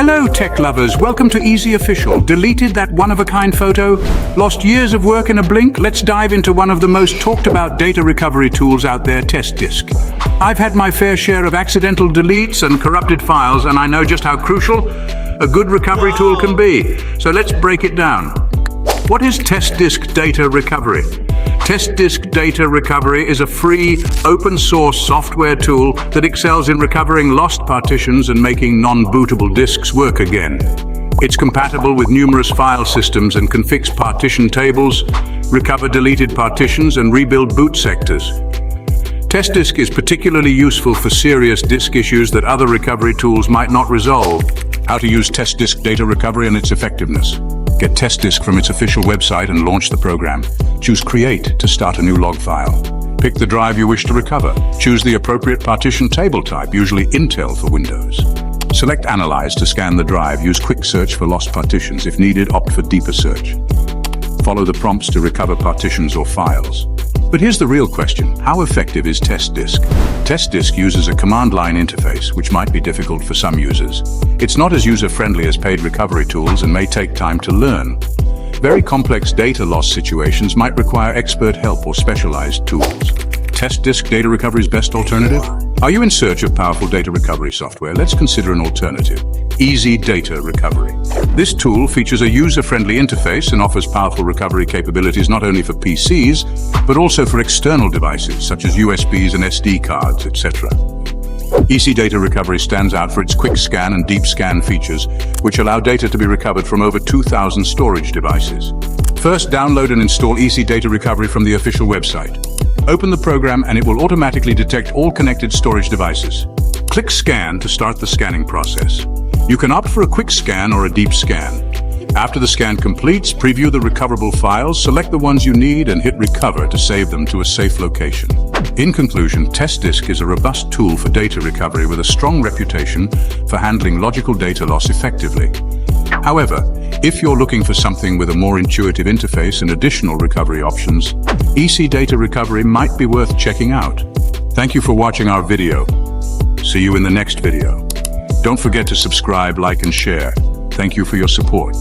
Hello tech lovers, welcome to Eassiy Official. Deleted that one-of-a-kind photo? Lost years of work in a blink? Let's dive into one of the most talked about data recovery tools out there, TestDisk. I've had my fair share of accidental deletes and corrupted files, and I know just how crucial a good recovery tool can be. So let's break it down. What is TestDisk data recovery? TestDisk Data Recovery is a free, open-source software tool that excels in recovering lost partitions and making non-bootable disks work again. It's compatible with numerous file systems and can fix partition tables, recover deleted partitions, and rebuild boot sectors. TestDisk is particularly useful for serious disk issues that other recovery tools might not resolve. How to use TestDisk Data Recovery and its effectiveness. Get TestDisk from its official website and launch the program. Choose Create to start a new log file. Pick the drive you wish to recover. Choose the appropriate partition table type, usually Intel for Windows. Select Analyze to scan the drive. Use Quick Search for lost partitions. If needed, opt for Deeper Search. Follow the prompts to recover partitions or files. But here's the real question. How effective is TestDisk? TestDisk uses a command line interface, which might be difficult for some users. It's not as user-friendly as paid recovery tools and may take time to learn. Very complex data loss situations might require expert help or specialized tools. TestDisk Data Recovery's best alternative? Are you in search of powerful data recovery software? Let's consider an alternative. Eassiy Data Recovery. This tool features a user-friendly interface and offers powerful recovery capabilities not only for PCs, but also for external devices such as USBs and SD cards, etc. Eassiy Data Recovery stands out for its quick scan and deep scan features, which allow data to be recovered from over 2,000 storage devices. First, download and install Eassiy Data Recovery from the official website. Open the program and it will automatically detect all connected storage devices. Click Scan to start the scanning process. You can opt for a quick scan or a deep scan. After the scan completes, preview the recoverable files, select the ones you need, and hit Recover to save them to a safe location. In conclusion, TestDisk is a robust tool for data recovery with a strong reputation for handling logical data loss effectively. However, if you're looking for something with a more intuitive interface and additional recovery options, Eassiy Data Recovery might be worth checking out. Thank you for watching our video. See you in the next video. Don't forget to subscribe, like, and share. Thank you for your support.